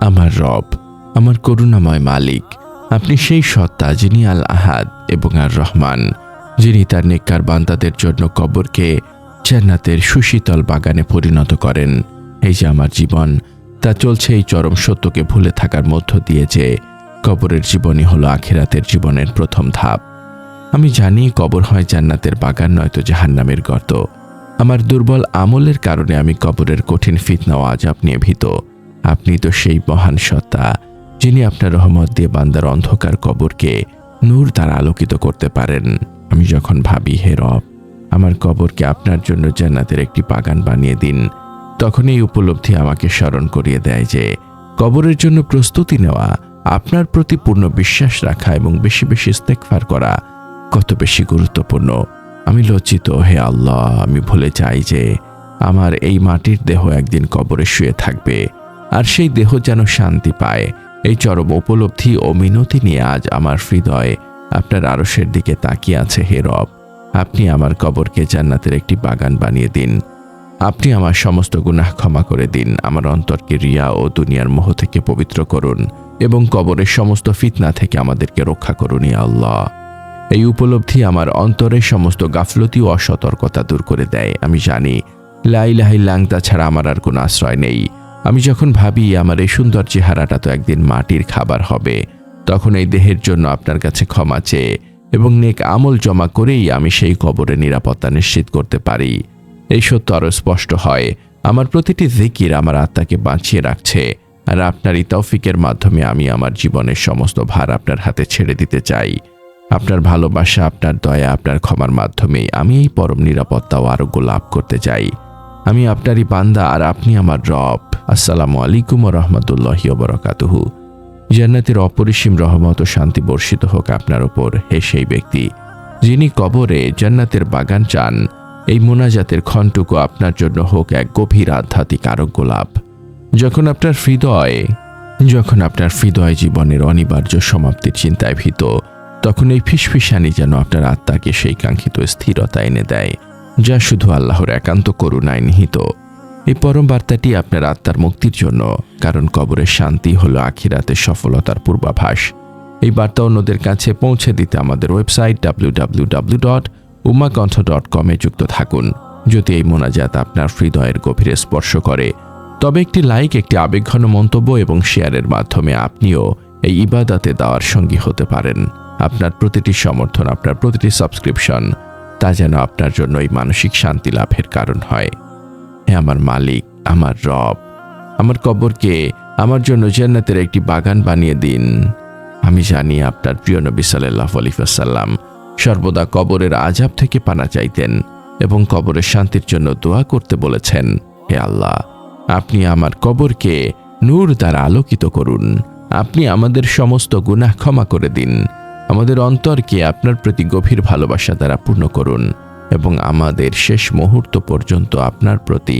আমার রব, আমার করুণাময় মালিক, আপনি সেই সত্তা যিনি আল আহাদ এবং আর রহমান, যিনি তার নেককার বান্দাদের জন্য কবরকে জান্নাতের সুশীতল বাগানে পরিণত করেন। এই যে আমার জীবন, তা চলছে এই চরম সত্যকে ভুলে থাকার মধ্য দিয়ে যে কবরের জীবনই হলো আখিরাতের জীবনের প্রথম ধাপ। আমি জানি কবর হয় জান্নাতের বাগান, নয়তো জাহান্নামের গর্ত। আমার দুর্বল আমলের কারণে আমি কবরের কঠিন ফিতনা ও আযাব নিয়ে ভীত। আপনি তো সেই মহান সত্তা যিনি আপনার রহমত দিয়ে বান্দার অন্ধকার কবরকে নূর দ্বারা আলোকিত করতে পারেন। আমি যখন ভাবি, হে রব, আমার কবরকে আপনার জন্য জান্নাতের একটি বাগান বানিয়ে দিন, তখন এই উপলব্ধি আমাকে স্মরণ করিয়ে দেয় যে কবরের জন্য প্রস্তুতি নেওয়া, আপনার প্রতি পূর্ণ বিশ্বাস রাখা এবং বেশি বেশি ইস্তেগফার করা কত বেশি গুরুত্বপূর্ণ। আমি লজ্জিত, হে আল্লাহ, আমি ভুলে যাই যে আমার এই মাটির দেহ একদিন কবরে শুয়ে থাকবে, আর সেই দেহ যেন শান্তি পায়। এই চরম উপলব্ধি ও মিনতি নিয়ে আজ আমার হৃদয় আপনার আরশের দিকে তাকিয়ে আছে। হে রব, আপনি আমার কবরকে জান্নাতের একটি বাগান বানিয়ে দিন। আপনি আমার সমস্ত গুনাহ ক্ষমা করে দিন, আমার অন্তরকে রিয়া ও দুনিয়ার মোহ থেকে পবিত্র করুন এবং কবরের সমস্ত ফিতনা থেকে আমাদেরকে রক্ষা করুন, ইয়া আল্লাহ। এই উপলব্ধি আমার অন্তরের সমস্ত গাফলতি ও অসতর্কতা দূর করে দেয়। আমি জানি লা ইলাহা ইল্লা আনতা ছাড়া আমার আর কোনো আশ্রয় নেই। আমি যখন ভাবি আমার এই সুন্দর চেহারাটা তো একদিন মাটির খাবার হবে, তখন এই দেহের জন্য আপনার কাছে ক্ষমা চেয়ে এবং নেক আমল জমা করেই আমি সেই কবরের নিরাপত্তা নিশ্চিত করতে পারি। এই সত্য আরও স্পষ্ট হয়, আমার প্রতিটি জিকির আমার আত্মাকে বাঁচিয়ে রাখছে, আর আপনারই তৌফিকের মাধ্যমে আমি আমার জীবনের সমস্ত ভার আপনার হাতে ছেড়ে দিতে চাই। আপনার ভালোবাসা, আপনার দয়া, আপনার ক্ষমার মাধ্যমে আমি এই পরম নিরাপত্তা ও আরোগ্য লাভ করতে চাই। আমি আপনারই বান্দা, আর আপনি আমার রব। আসসালামু আলাইকুম ওয়া রাহমাতুল্লাহি ওয়া বারাকাতুহু। জান্নাতের অপরিসীম রহমত ও শান্তি বর্ষিত হোক আপনার উপর, হে সেই ব্যক্তি যিনি কবরে জান্নাতের বাগান চান। এই মোনাজাতের ক্ষণটুকু আপনার জন্য হোক এক গভীর আধ্যাত্মিক আরোগ্য লাভ। যখন আপনার হৃদয় জীবনের অনিবার্য সমাপ্তির চিন্তায় ভীত, তখন এই ফিসফিসানি যেন আপনার আত্মাকে সেই কাঙ্ক্ষিত স্থিরতা এনে দেয়, যা শুধু আল্লাহর একান্ত করুণায় নিহিত। এই পরম বার্তাটি আপনার আত্মার মুক্তির জন্য, কারণ কবরের শান্তি হলো আখিরাতের সফলতার পূর্বাভাস। এই বার্তা অন্যদের কাছে পৌঁছে দিতে আমাদের ওয়েবসাইট www.ummahkantha.com যুক্ত থাকুন। যদি এই মোনাজাত আপনার হৃদয়ের গভীরে স্পর্শ করে, তবে একটি লাইক, একটি আবেগঘন মন্তব্য এবং শেয়ারের মাধ্যমে আপনিও এই ইবাদতে দেওয়ার সঙ্গী হতে পারেন। আপনার প্রতিটি সমর্থন, আপনার প্রতিটি সাবস্ক্রিপশন, তা যেন আপনার জন্য এই মানসিক শান্তি লাভের কারণ হয়। হে আমার মালিক, আমার রব, আমার কবরকে আমার জন্য জান্নাতের একটি বাগান বানিয়ে দিন। আমি জানি আপনার প্রিয় নবী সাল্লাল্লাহু আলাইহি ওয়াসাল্লাম সর্বদা কবরের আযাব থেকে পানা চাইতেন এবং কবরের শান্তির জন্য দোয়া করতে বলেছেন। হে আল্লাহ, আপনি আমার কবরকে নূর দ্বারা আলোকিত করুন। আপনি আমাদের সমস্ত গুনাহ ক্ষমা করে দিন। আমাদের অন্তরকে আপনার প্রতি গভীর ভালোবাসা দ্বারা পূর্ণ করুন এবং আমাদের শেষ মুহূর্ত পর্যন্ত আপনার প্রতি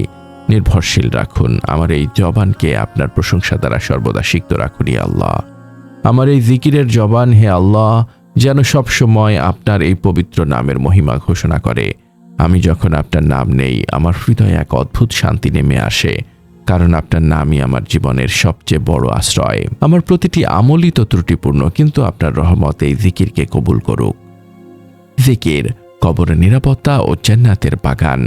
নির্ভরশীল রাখুন। আমার এই জবানকে আপনার প্রশংসা দ্বারা সর্বদা সিক্ত রাখুন, ইয়া আল্লাহ। আমার এই জিকিরের জবান, হে আল্লাহ, যেন সবসময় আপনার এই পবিত্র নামের মহিমা ঘোষণা করে। আমি যখন আপনার নাম নেই, আমার হৃদয়ে এক অদ্ভুত শান্তি নেমে আসে, কারণ আপনার নামই আমার জীবনের সবচেয়ে বড় আশ্রয়। আমার প্রতিটি আমলই তো ত্রুটিপূর্ণ, কিন্তু আপনার রহমত এই জিকিরকে কবুল করুক। জিকির, কবরের নিরাপত্তা ও জান্নাতের বাগান।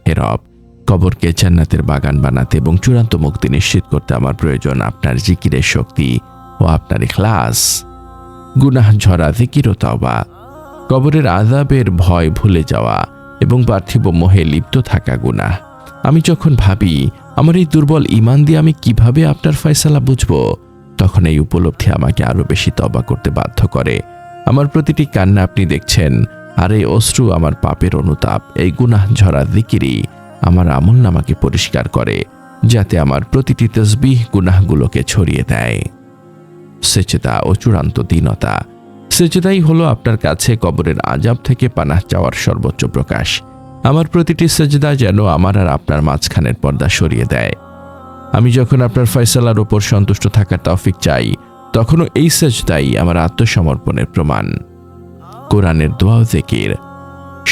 হে রব, কবরকে জান্নাতের বাগান বানাতে এবং চূড়ান্ত মুক্তি নিশ্চিত করতে আমার প্রয়োজন আপনার জিকিরের শক্তি ও আপনার ইখলাস। গুনাহ ঝরা জিকির ও তাওবা, কবরের আযাবের ভয় ভুলে যাওয়া এবং পার্থিব মোহে লিপ্ত থাকা গুনাহ। আমি যখন ভাবি আমার এই দুর্বল ঈমান দিয়ে আমি কিভাবে আপনার ফয়সালা বুঝব, তখন এই উপলব্ধি আমাকে আরো বেশি তওবা করতে বাধ্য করে। আমার প্রতিটি কান্না আপনি দেখছেন, আর এই অশ্রু আমার পাপের অনুতাপ। এই গুনাহ ঝরা জিকিরই আমার আমলনামাকে পরিষ্কার করে, যাতে আমার প্রতিটি তাসবিহ গুনাহগুলোকে ছড়িয়ে দেয়। সেজদা ও চূড়ান্ত দীনতা। সেজদাই হলো আপনার কাছে কবরের আযাব থেকে পানাহ চাওয়ার সর্বোচ্চ প্রকাশ। আমার প্রতিটি সেজদা যেন আমার আর আপনার মাঝখানের পর্দা সরিয়ে দেয়। আমি যখন আপনার ফয়সালার উপর সন্তুষ্ট থাকার তৌফিক চাই, তখনও এই সেজদাই আমার আত্মসমর্পণের প্রমাণ। কোরআনের দোয়া ও জিকির,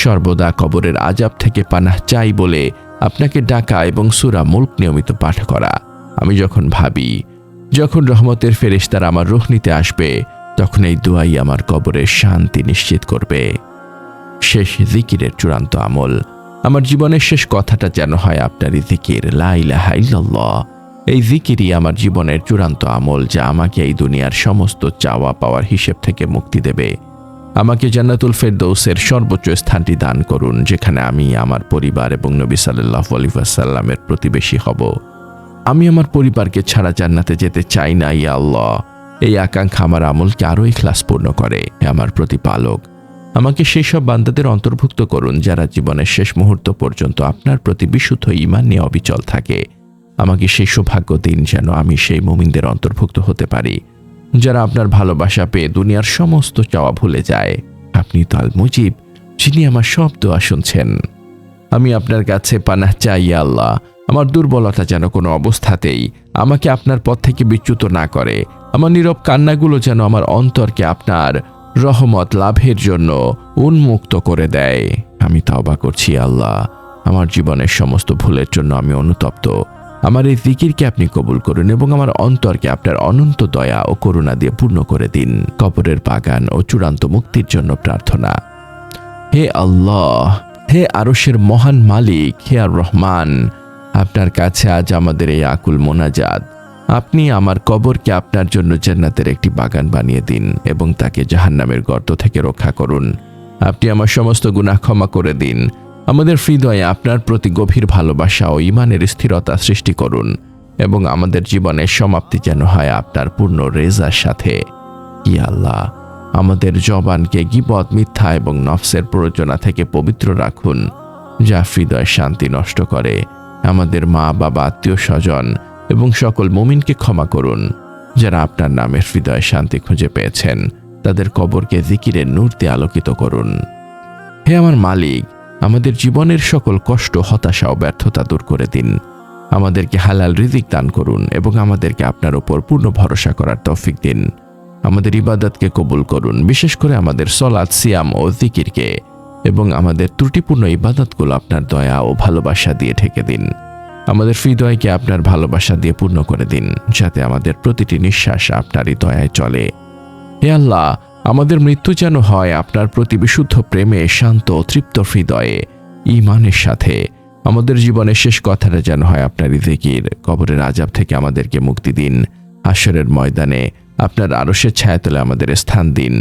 সর্বদা কবরের আযাব থেকে পানাহ চাই বলে আপনাকে ডাকা এবং সূরা মুলক নিয়মিত পাঠ করা। আমি যখন ভাবি যখন রহমতের ফেরেশতারা আমার রূহ নিতে আসবে, তখন এই দোয়াই আমার কবরের শান্তি নিশ্চিত করবে। শেষ জিকিরের চূড়ান্ত আমল। আমার জীবনের শেষ কথাটা যেন হয় আপনারই জিকির, লা ইলাহা ইল্লাল্লাহ। এই জিকিরই আমার জীবনের চূড়ান্ত আমল, যা আমাকে এই দুনিয়ার সমস্ত চাওয়া পাওয়ার হিসেব থেকে মুক্তি দেবে। আমাকে জান্নাতুল ফেরদৌসের সর্বোচ্চ স্থানটি দান করুন, যেখানে আমি, আমার পরিবার এবং নবী সাল্লাল্লাহু আলাইহি ওয়াসাল্লামের প্রতিবেশী হব। আমি আমার পরিবারকে ছাড়া জান্নাতে যেতে চাই না, ইয়া আল্লাহ। এই আকাঙ্ক্ষা আমার আমলকে আরও ইখলাসপূর্ণ করে। হে আমার প্রতিপালক, আমাকে সেই সব বান্দাদের অন্তর্ভুক্ত করুন যারা জীবনের শেষ মুহূর্ত পর্যন্ত আপনার প্রতি বিশুদ্ধ ঈমান নিয়ে অবিচল থাকে। আমাকে সেই সৌভাগ্য দিন যেন আমি সেই মুমিনদের অন্তর্ভুক্ত হতে পারি যারা আপনার ভালোবাসা পেয়ে দুনিয়ার সমস্ত চাওয়া ভুলে যায়। আপনি তো আল মুজিব, যিনি আমার সব দোয়া শুনছেন। আমি আপনার কাছে পানাহ চাই, ইয়া আল্লাহ। আমার দুর্বলতা যেন কোনো অবস্থাতেই আমাকে আপনার পথ থেকে বিচ্যুত না করে। আমার নীরব কান্নাগুলো যেন আমার অন্তরকে আপনার রহমত লাভের জন্য উন্মুক্ত করে দেয়। আমি তওবা করছি, আল্লাহ। আমার জীবনের সমস্ত ভুলের জন্য আমি অনুতপ্ত। আমার এই জিকিরকে আপনি কবুল করুন এবং আমার অন্তরকে আপনার অনন্ত দয়া ও করুণা দিয়ে পূর্ণ করে দিন। কবরের বাগান ও চূড়ান্ত মুক্তির জন্য প্রার্থনা। হে আল্লাহ, হে আরশের মহান মালিক, হে আর রহমান, আপনার কাছে আজ আমাদের এই আকুল মোনাজাত। আপনি আমার কবরকে আপনার জন্য জান্নাতের একটি বাগান বানিয়ে দিন এবং তাকে জাহান্নামের গর্ত থেকে রক্ষা করুন। আপনি আমার সমস্ত গুনাহ ক্ষমা করে দিন। আমাদের হৃদয়ে আপনার প্রতি গভীর ভালোবাসা ও ঈমানের স্থিরতা সৃষ্টি করুন এবং আমাদের জীবনের সমাপ্তি যেন হয় আপনার পূর্ণ রেজার সাথে। ইয়া আল্লাহ, আমাদের জবানকে গীবত, মিথ্যা এবং নফসের প্ররোচনা থেকে পবিত্র রাখুন, যা হৃদয়ের শান্তি নষ্ট করে। আমাদের মা, বাবা, আত্মীয় স্বজন এবং সকল মুমিনকে ক্ষমা করুন যারা আপনার নামে হৃদয়ে শান্তি খুঁজে পেয়েছেন। তাদের কবরকে জিকিরের নূর দিয়ে আলোকিত করুন। হে আমার মালিক, আমাদের জীবনের সকল কষ্ট, হতাশা ও ব্যর্থতা দূর করে দিন। আমাদেরকে হালাল রিজিক দান করুন এবং আমাদেরকে আপনার উপর পূর্ণ ভরসা করার তৌফিক দিন। আমাদের ইবাদতকে কবুল করুন, বিশেষ করে আমাদের সলাত, সিয়াম ও জিকিরকে, এবং আমাদের ত্রুটিপূর্ণ ইবাদতগুলো আপনার দয়া ও ভালোবাসা দিয়ে ঢেকে দিন। আমাদের হৃদয়কে আপনার ভালোবাসা দিয়ে পূর্ণ করে দিন, যাতে আমাদের প্রতিটি নিঃশ্বাস আপনারই দয়ায় চলে। হে আল্লাহ, আমাদের মৃত্যু যেন হয় আপনার প্রতি বিশুদ্ধ প্রেমে, শান্ত ও তৃপ্ত হৃদয়ে, ঈমানের সাথে। আমাদের জীবনের শেষ কথাটা যেন হয় আপনারই জিকির। কবরের আযাব থেকে আমাদেরকে মুক্তি দিন। হাশরের ময়দানে আপনার আরশের ছায়াতলে আমাদের স্থান দিন।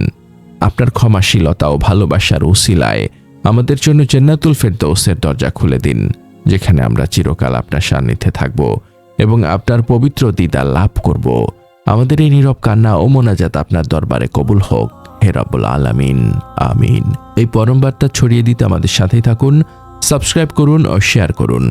আপনার ক্ষমাশীলতা ও ভালোবাসার উসিলায় আমাদের জন্য জান্নাতুল ফেরদৌসের দরজা খুলে দিন, যেখানে আমরা চিরকাল আপনার সান্নিধ্যে থাকব এবং আপনার পবিত্র দিদার লাভ করব। আমাদের এই নীরব কান্না ও মোনাজাত আপনার দরবারে কবুল হোক, হে রব্বুল আলামিন। আমিন। এই পরম বার্তা ছড়িয়ে দিতে আমাদের সাথেই থাকুন, সাবস্ক্রাইব করুন ও শেয়ার করুন।